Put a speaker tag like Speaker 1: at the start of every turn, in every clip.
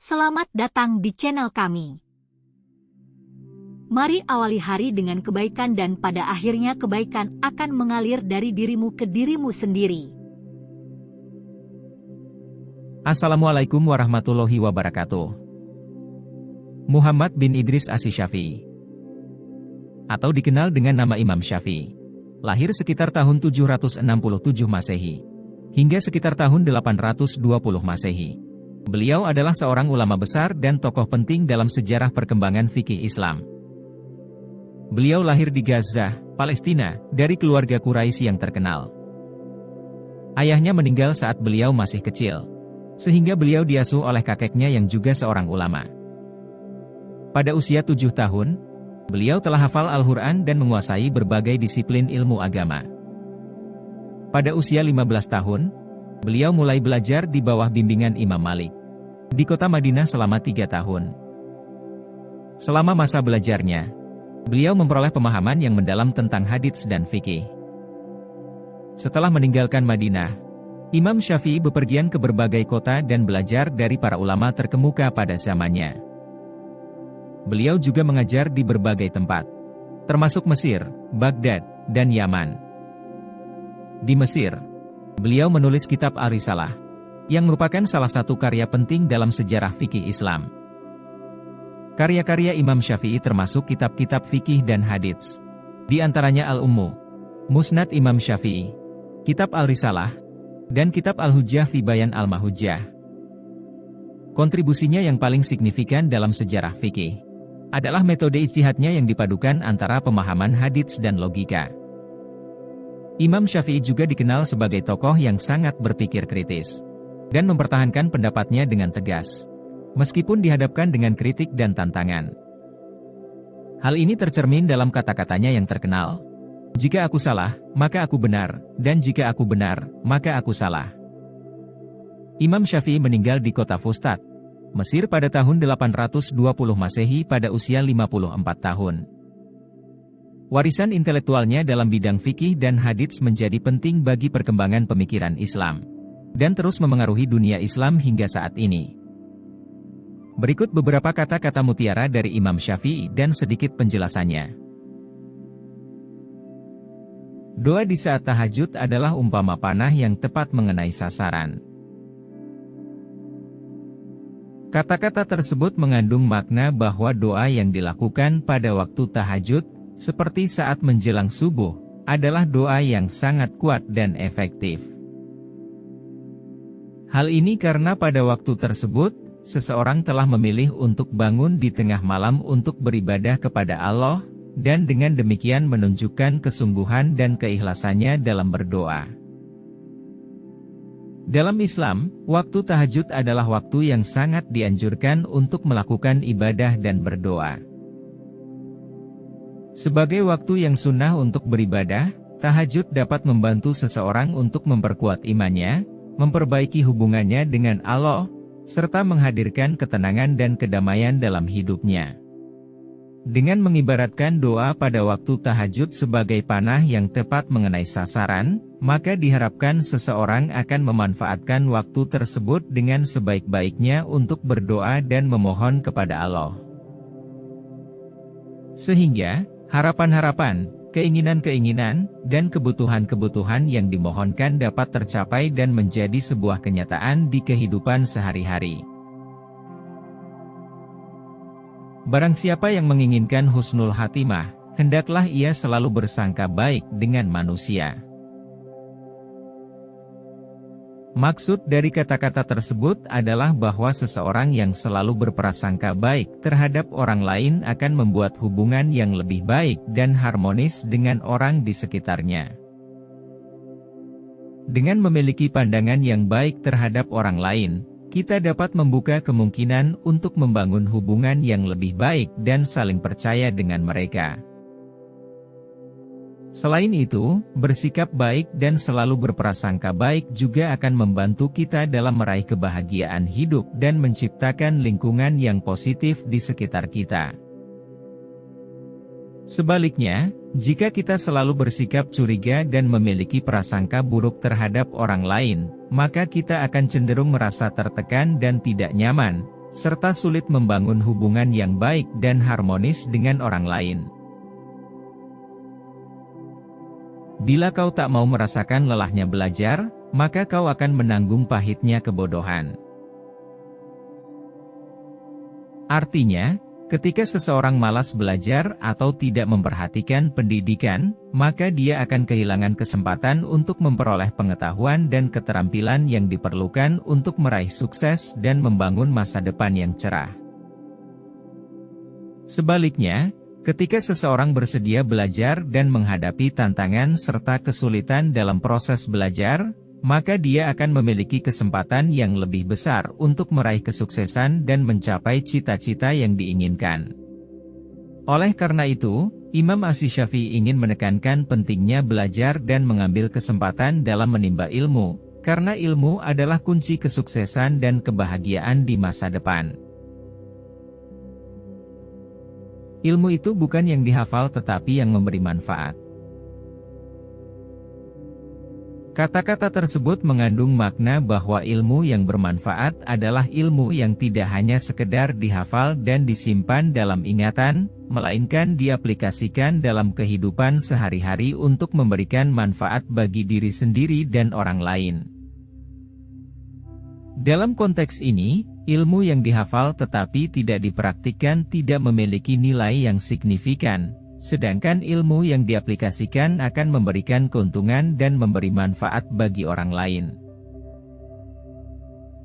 Speaker 1: Selamat datang di channel kami. Mari awali hari dengan kebaikan dan pada akhirnya kebaikan akan mengalir dari dirimu ke dirimu sendiri.
Speaker 2: Assalamualaikum warahmatullahi wabarakatuh. Muhammad bin Idris Asy-Syafi'i, atau dikenal dengan nama Imam Syafi'i, lahir sekitar tahun 767 Masehi, hingga sekitar tahun 820 Masehi. Beliau adalah seorang ulama besar dan tokoh penting dalam sejarah perkembangan fikih Islam. Beliau lahir di Gaza, Palestina, dari keluarga Quraisy yang terkenal. Ayahnya meninggal saat beliau masih kecil, sehingga beliau diasuh oleh kakeknya yang juga seorang ulama. Pada usia 7 tahun, beliau telah hafal Al-Quran dan menguasai berbagai disiplin ilmu agama. Pada usia 15 tahun, beliau mulai belajar di bawah bimbingan Imam Malik di kota Madinah selama 3 tahun. Selama masa belajarnya, beliau memperoleh pemahaman yang mendalam tentang hadits dan fikih. Setelah meninggalkan Madinah, Imam Syafi'i bepergian ke berbagai kota dan belajar dari para ulama terkemuka pada zamannya. Beliau juga mengajar di berbagai tempat, termasuk Mesir, Baghdad, dan Yaman. Di Mesir, beliau menulis kitab Ar-Risalah, yang merupakan salah satu karya penting dalam sejarah fikih Islam. Karya-karya Imam Syafi'i termasuk kitab-kitab fikih dan hadits, di antaranya Al-Ummu, Musnad Imam Syafi'i, kitab Al-Risalah, dan kitab Al-Hujjah fi Bayan Al-Mahujjah. Kontribusinya yang paling signifikan dalam sejarah fikih adalah metode ijtihadnya yang dipadukan antara pemahaman hadits dan logika. Imam Syafi'i juga dikenal sebagai tokoh yang sangat berpikir kritis dan mempertahankan pendapatnya dengan tegas, meskipun dihadapkan dengan kritik dan tantangan. Hal ini tercermin dalam kata-katanya yang terkenal, "Jika aku salah, maka aku benar, dan jika aku benar, maka aku salah." Imam Syafi'i meninggal di kota Fustat, Mesir pada tahun 820 Masehi pada usia 54 tahun. Warisan intelektualnya dalam bidang fikih dan hadits menjadi penting bagi perkembangan pemikiran Islam, dan terus memengaruhi dunia Islam hingga saat ini. Berikut beberapa kata-kata mutiara dari Imam Syafi'i dan sedikit penjelasannya. Doa di saat tahajud adalah umpama panah yang tepat mengenai sasaran. Kata-kata tersebut mengandung makna bahwa doa yang dilakukan pada waktu tahajud, seperti saat menjelang subuh, adalah doa yang sangat kuat dan efektif. Hal ini karena pada waktu tersebut, seseorang telah memilih untuk bangun di tengah malam untuk beribadah kepada Allah, dan dengan demikian menunjukkan kesungguhan dan keikhlasannya dalam berdoa. Dalam Islam, waktu tahajud adalah waktu yang sangat dianjurkan untuk melakukan ibadah dan berdoa. Sebagai waktu yang sunnah untuk beribadah, tahajud dapat membantu seseorang untuk memperkuat imannya, memperbaiki hubungannya dengan Allah, serta menghadirkan ketenangan dan kedamaian dalam hidupnya. Dengan mengibaratkan doa pada waktu tahajud sebagai panah yang tepat mengenai sasaran, maka diharapkan seseorang akan memanfaatkan waktu tersebut dengan sebaik-baiknya untuk berdoa dan memohon kepada Allah. Sehingga, harapan-harapan, keinginan-keinginan, dan kebutuhan-kebutuhan yang dimohonkan dapat tercapai dan menjadi sebuah kenyataan di kehidupan sehari-hari. Barang siapa yang menginginkan husnul khatimah, hendaklah ia selalu bersangka baik dengan manusia. Maksud dari kata-kata tersebut adalah bahwa seseorang yang selalu berprasangka baik terhadap orang lain akan membuat hubungan yang lebih baik dan harmonis dengan orang di sekitarnya. Dengan memiliki pandangan yang baik terhadap orang lain, kita dapat membuka kemungkinan untuk membangun hubungan yang lebih baik dan saling percaya dengan mereka. Selain itu, bersikap baik dan selalu berprasangka baik juga akan membantu kita dalam meraih kebahagiaan hidup dan menciptakan lingkungan yang positif di sekitar kita. Sebaliknya, jika kita selalu bersikap curiga dan memiliki prasangka buruk terhadap orang lain, maka kita akan cenderung merasa tertekan dan tidak nyaman, serta sulit membangun hubungan yang baik dan harmonis dengan orang lain. Bila kau tak mau merasakan lelahnya belajar, maka kau akan menanggung pahitnya kebodohan. Artinya, ketika seseorang malas belajar atau tidak memperhatikan pendidikan, maka dia akan kehilangan kesempatan untuk memperoleh pengetahuan dan keterampilan yang diperlukan untuk meraih sukses dan membangun masa depan yang cerah. Sebaliknya, ketika seseorang bersedia belajar dan menghadapi tantangan serta kesulitan dalam proses belajar, maka dia akan memiliki kesempatan yang lebih besar untuk meraih kesuksesan dan mencapai cita-cita yang diinginkan. Oleh karena itu, Imam Asy-Syafi'i ingin menekankan pentingnya belajar dan mengambil kesempatan dalam menimba ilmu, karena ilmu adalah kunci kesuksesan dan kebahagiaan di masa depan. Ilmu itu bukan yang dihafal tetapi yang memberi manfaat. Kata-kata tersebut mengandung makna bahwa ilmu yang bermanfaat adalah ilmu yang tidak hanya sekedar dihafal dan disimpan dalam ingatan, melainkan diaplikasikan dalam kehidupan sehari-hari untuk memberikan manfaat bagi diri sendiri dan orang lain. Dalam konteks ini, ilmu yang dihafal tetapi tidak dipraktikkan tidak memiliki nilai yang signifikan. Sedangkan ilmu yang diaplikasikan akan memberikan keuntungan dan memberi manfaat bagi orang lain.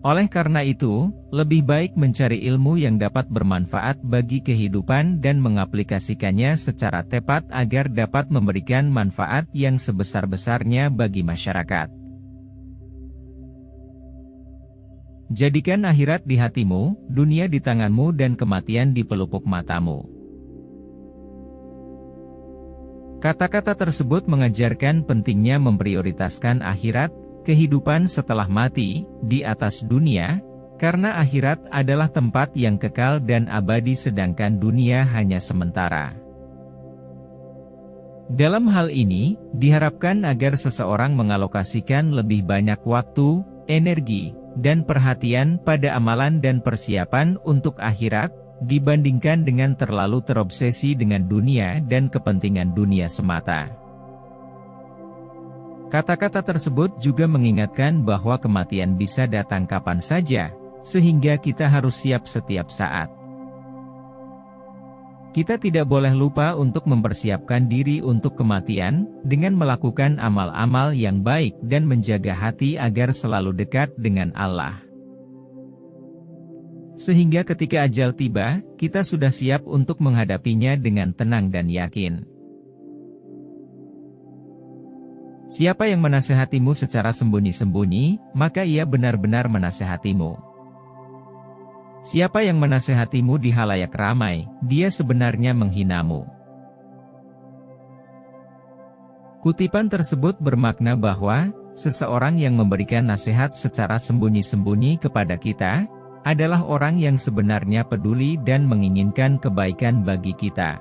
Speaker 2: Oleh karena itu, lebih baik mencari ilmu yang dapat bermanfaat bagi kehidupan dan mengaplikasikannya secara tepat agar dapat memberikan manfaat yang sebesar-besarnya bagi masyarakat. Jadikan akhirat di hatimu, dunia di tanganmu dan kematian di pelupuk matamu. Kata-kata tersebut mengajarkan pentingnya memprioritaskan akhirat, kehidupan setelah mati, di atas dunia, karena akhirat adalah tempat yang kekal dan abadi sedangkan dunia hanya sementara. Dalam hal ini, diharapkan agar seseorang mengalokasikan lebih banyak waktu, energi, dan perhatian pada amalan dan persiapan untuk akhirat, dibandingkan dengan terlalu terobsesi dengan dunia dan kepentingan dunia semata. Kata-kata tersebut juga mengingatkan bahwa kematian bisa datang kapan saja, sehingga kita harus siap setiap saat. Kita tidak boleh lupa untuk mempersiapkan diri untuk kematian, dengan melakukan amal-amal yang baik dan menjaga hati agar selalu dekat dengan Allah. Sehingga ketika ajal tiba, kita sudah siap untuk menghadapinya dengan tenang dan yakin. Siapa yang menasehatimu secara sembunyi-sembunyi, maka ia benar-benar menasehatimu. Siapa yang menasehatimu di halayak ramai, dia sebenarnya menghinamu. Kutipan tersebut bermakna bahwa, seseorang yang memberikan nasihat secara sembunyi-sembunyi kepada kita, adalah orang yang sebenarnya peduli dan menginginkan kebaikan bagi kita.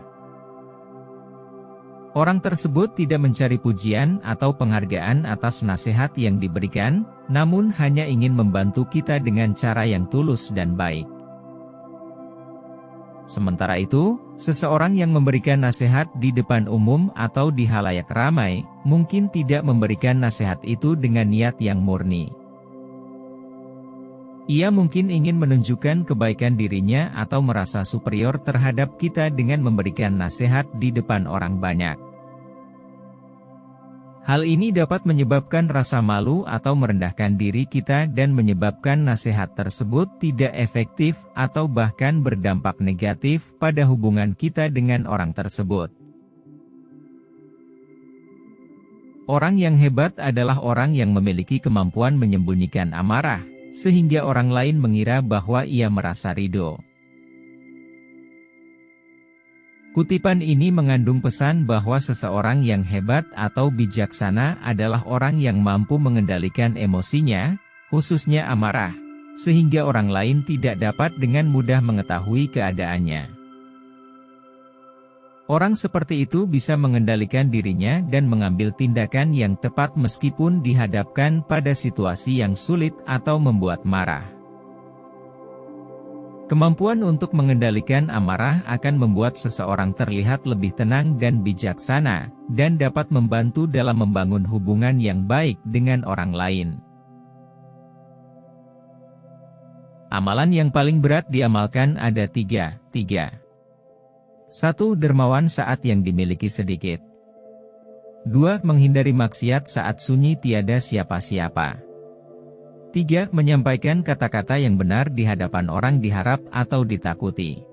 Speaker 2: Orang tersebut tidak mencari pujian atau penghargaan atas nasihat yang diberikan, namun hanya ingin membantu kita dengan cara yang tulus dan baik. Sementara itu, seseorang yang memberikan nasihat di depan umum atau di halayak ramai, mungkin tidak memberikan nasihat itu dengan niat yang murni. Ia mungkin ingin menunjukkan kebaikan dirinya atau merasa superior terhadap kita dengan memberikan nasihat di depan orang banyak. Hal ini dapat menyebabkan rasa malu atau merendahkan diri kita dan menyebabkan nasihat tersebut tidak efektif atau bahkan berdampak negatif pada hubungan kita dengan orang tersebut. Orang yang hebat adalah orang yang memiliki kemampuan menyembunyikan amarah, sehingga orang lain mengira bahwa ia merasa ridho. Kutipan ini mengandung pesan bahwa seseorang yang hebat atau bijaksana adalah orang yang mampu mengendalikan emosinya, khususnya amarah, sehingga orang lain tidak dapat dengan mudah mengetahui keadaannya. Orang seperti itu bisa mengendalikan dirinya dan mengambil tindakan yang tepat meskipun dihadapkan pada situasi yang sulit atau membuat marah. Kemampuan untuk mengendalikan amarah akan membuat seseorang terlihat lebih tenang dan bijaksana, dan dapat membantu dalam membangun hubungan yang baik dengan orang lain. Amalan yang paling berat diamalkan ada tiga. 1. Dermawan saat yang dimiliki sedikit. 2. Menghindari maksiat saat sunyi tiada siapa-siapa. 3. Menyampaikan kata-kata yang benar di hadapan orang diharap atau ditakuti.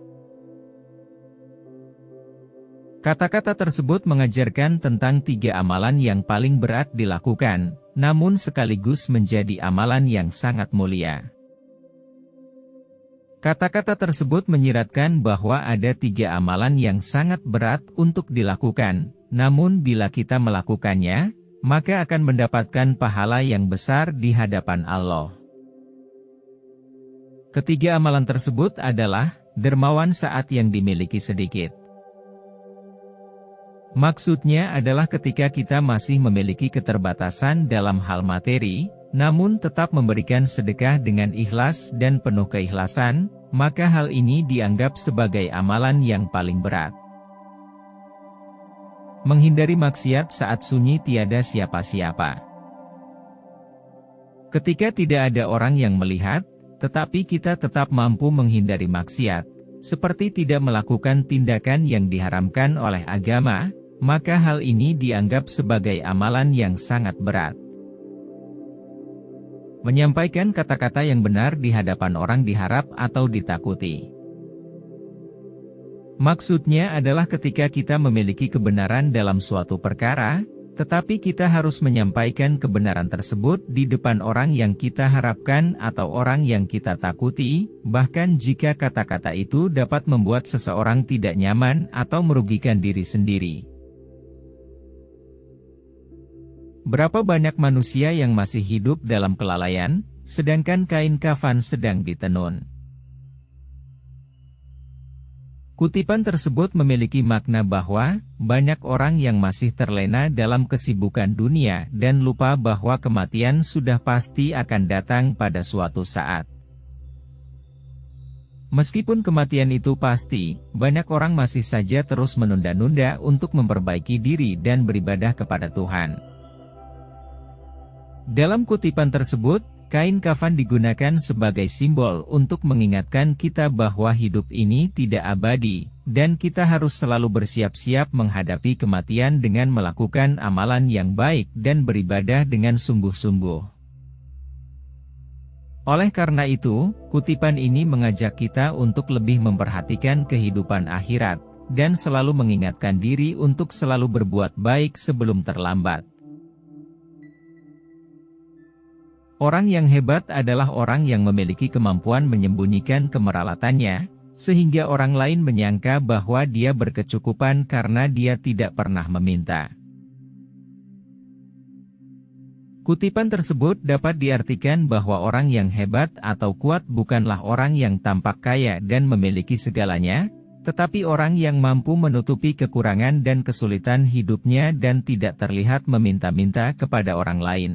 Speaker 2: Kata-kata tersebut mengajarkan tentang 3 amalan yang paling berat dilakukan, namun sekaligus menjadi amalan yang sangat mulia. Kata-kata tersebut menyiratkan bahwa ada 3 amalan yang sangat berat untuk dilakukan, namun bila kita melakukannya, maka akan mendapatkan pahala yang besar di hadapan Allah. Ketiga amalan tersebut adalah dermawan saat yang dimiliki sedikit. Maksudnya adalah ketika kita masih memiliki keterbatasan dalam hal materi, namun tetap memberikan sedekah dengan ikhlas dan penuh keikhlasan, maka hal ini dianggap sebagai amalan yang paling berat. Menghindari maksiat saat sunyi tiada siapa-siapa. Ketika tidak ada orang yang melihat, tetapi kita tetap mampu menghindari maksiat, seperti tidak melakukan tindakan yang diharamkan oleh agama, maka hal ini dianggap sebagai amalan yang sangat berat. Menyampaikan kata-kata yang benar di hadapan orang diharap atau ditakuti. Maksudnya adalah ketika kita memiliki kebenaran dalam suatu perkara, tetapi kita harus menyampaikan kebenaran tersebut di depan orang yang kita harapkan atau orang yang kita takuti, bahkan jika kata-kata itu dapat membuat seseorang tidak nyaman atau merugikan diri sendiri. Berapa banyak manusia yang masih hidup dalam kelalaian, sedangkan kain kafan sedang ditenun. Kutipan tersebut memiliki makna bahwa, banyak orang yang masih terlena dalam kesibukan dunia dan lupa bahwa kematian sudah pasti akan datang pada suatu saat. Meskipun kematian itu pasti, banyak orang masih saja terus menunda-nunda untuk memperbaiki diri dan beribadah kepada Tuhan. Dalam kutipan tersebut, kain kafan digunakan sebagai simbol untuk mengingatkan kita bahwa hidup ini tidak abadi, dan kita harus selalu bersiap-siap menghadapi kematian dengan melakukan amalan yang baik dan beribadah dengan sungguh-sungguh. Oleh karena itu, kutipan ini mengajak kita untuk lebih memperhatikan kehidupan akhirat, dan selalu mengingatkan diri untuk selalu berbuat baik sebelum terlambat. Orang yang hebat adalah orang yang memiliki kemampuan menyembunyikan kemeralatannya, sehingga orang lain menyangka bahwa dia berkecukupan karena dia tidak pernah meminta. Kutipan tersebut dapat diartikan bahwa orang yang hebat atau kuat bukanlah orang yang tampak kaya dan memiliki segalanya, tetapi orang yang mampu menutupi kekurangan dan kesulitan hidupnya dan tidak terlihat meminta-minta kepada orang lain.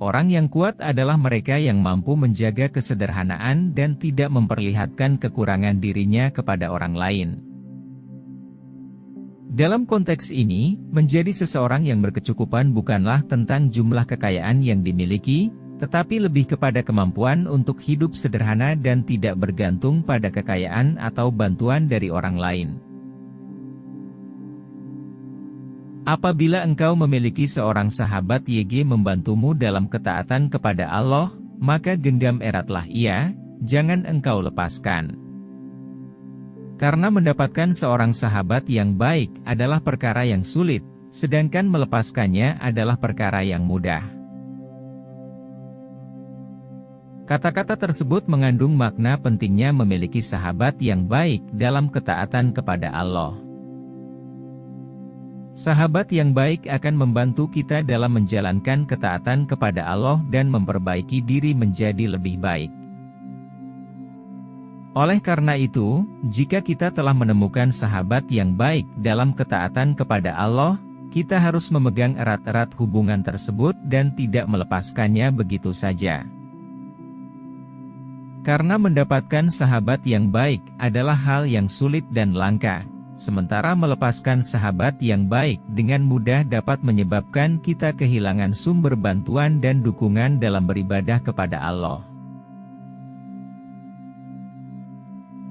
Speaker 2: Orang yang kuat adalah mereka yang mampu menjaga kesederhanaan dan tidak memperlihatkan kekurangan dirinya kepada orang lain. Dalam konteks ini, menjadi seseorang yang berkecukupan bukanlah tentang jumlah kekayaan yang dimiliki, tetapi lebih kepada kemampuan untuk hidup sederhana dan tidak bergantung pada kekayaan atau bantuan dari orang lain. Apabila engkau memiliki seorang sahabat YG membantumu dalam ketaatan kepada Allah, maka genggam eratlah ia, jangan engkau lepaskan. Karena mendapatkan seorang sahabat yang baik adalah perkara yang sulit, sedangkan melepaskannya adalah perkara yang mudah. Kata-kata tersebut mengandung makna pentingnya memiliki sahabat yang baik dalam ketaatan kepada Allah. Sahabat yang baik akan membantu kita dalam menjalankan ketaatan kepada Allah dan memperbaiki diri menjadi lebih baik. Oleh karena itu, jika kita telah menemukan sahabat yang baik dalam ketaatan kepada Allah, kita harus memegang erat-erat hubungan tersebut dan tidak melepaskannya begitu saja. Karena mendapatkan sahabat yang baik adalah hal yang sulit dan langka, sementara melepaskan sahabat yang baik dengan mudah dapat menyebabkan kita kehilangan sumber bantuan dan dukungan dalam beribadah kepada Allah.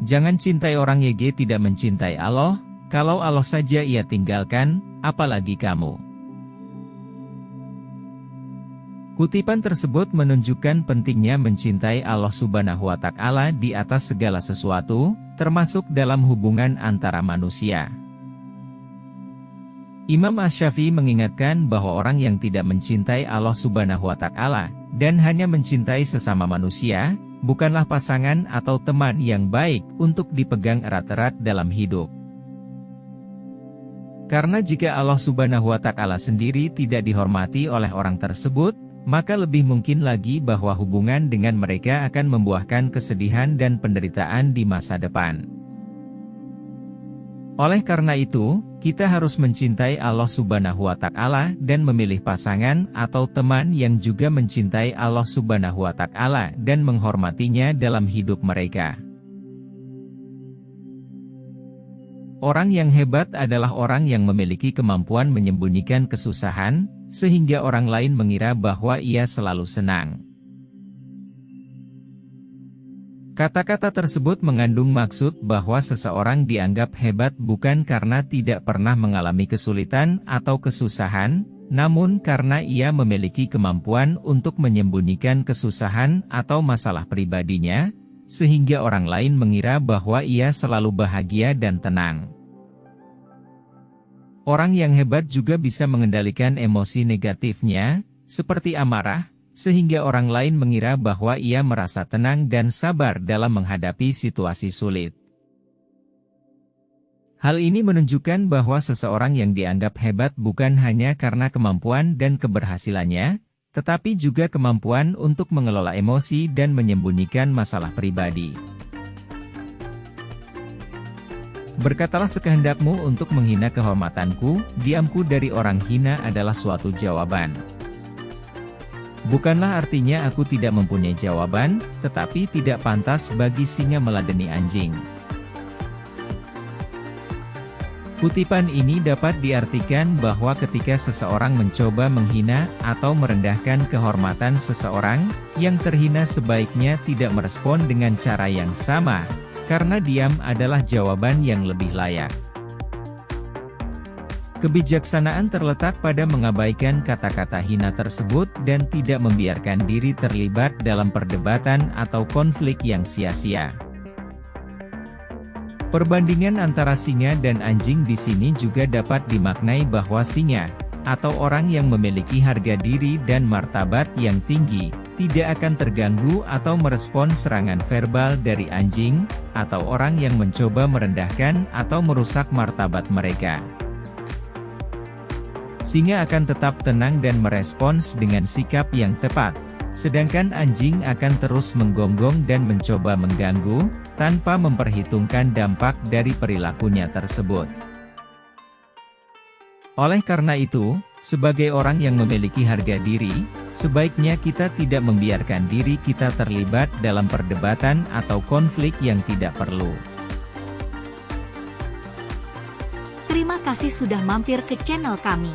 Speaker 2: Jangan cintai orang YG tidak mencintai Allah, kalau Allah saja ia tinggalkan, apalagi kamu. Kutipan tersebut menunjukkan pentingnya mencintai Allah Subhanahu wa Ta'ala di atas segala sesuatu, termasuk dalam hubungan antara manusia. Imam Asy-Syafi'i mengingatkan bahwa orang yang tidak mencintai Allah Subhanahu wa Ta'ala dan hanya mencintai sesama manusia, bukanlah pasangan atau teman yang baik untuk dipegang erat-erat dalam hidup. Karena jika Allah Subhanahu wa Ta'ala sendiri tidak dihormati oleh orang tersebut, maka lebih mungkin lagi bahwa hubungan dengan mereka akan membuahkan kesedihan dan penderitaan di masa depan. Oleh karena itu, kita harus mencintai Allah Subhanahu wa Ta'ala dan memilih pasangan atau teman yang juga mencintai Allah Subhanahu wa Ta'ala dan menghormatinya dalam hidup mereka. Orang yang hebat adalah orang yang memiliki kemampuan menyembunyikan kesusahan, sehingga orang lain mengira bahwa ia selalu senang. Kata-kata tersebut mengandung maksud bahwa seseorang dianggap hebat bukan karena tidak pernah mengalami kesulitan atau kesusahan, namun karena ia memiliki kemampuan untuk menyembunyikan kesusahan atau masalah pribadinya, sehingga orang lain mengira bahwa ia selalu bahagia dan tenang. Orang yang hebat juga bisa mengendalikan emosi negatifnya, seperti amarah, sehingga orang lain mengira bahwa ia merasa tenang dan sabar dalam menghadapi situasi sulit. Hal ini menunjukkan bahwa seseorang yang dianggap hebat bukan hanya karena kemampuan dan keberhasilannya, tetapi juga kemampuan untuk mengelola emosi dan menyembunyikan masalah pribadi. Berkatalah sekehendakmu untuk menghina kehormatanku, diamku dari orang hina adalah suatu jawaban. Bukanlah artinya aku tidak mempunyai jawaban, tetapi tidak pantas bagi singa meladeni anjing. Kutipan ini dapat diartikan bahwa ketika seseorang mencoba menghina atau merendahkan kehormatan seseorang, yang terhina sebaiknya tidak merespon dengan cara yang sama, karena diam adalah jawaban yang lebih layak. Kebijaksanaan terletak pada mengabaikan kata-kata hina tersebut dan tidak membiarkan diri terlibat dalam perdebatan atau konflik yang sia-sia. Perbandingan antara singa dan anjing di sini juga dapat dimaknai bahwa singa, atau orang yang memiliki harga diri dan martabat yang tinggi, tidak akan terganggu atau merespon serangan verbal dari anjing, atau orang yang mencoba merendahkan atau merusak martabat mereka. Singa akan tetap tenang dan merespons dengan sikap yang tepat, sedangkan anjing akan terus menggonggong dan mencoba mengganggu, tanpa memperhitungkan dampak dari perilakunya tersebut. Oleh karena itu, sebagai orang yang memiliki harga diri, sebaiknya kita tidak membiarkan diri kita terlibat dalam perdebatan atau konflik yang tidak perlu.
Speaker 1: Terima kasih sudah mampir ke channel kami.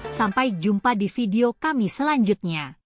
Speaker 1: Sampai jumpa di video kami selanjutnya.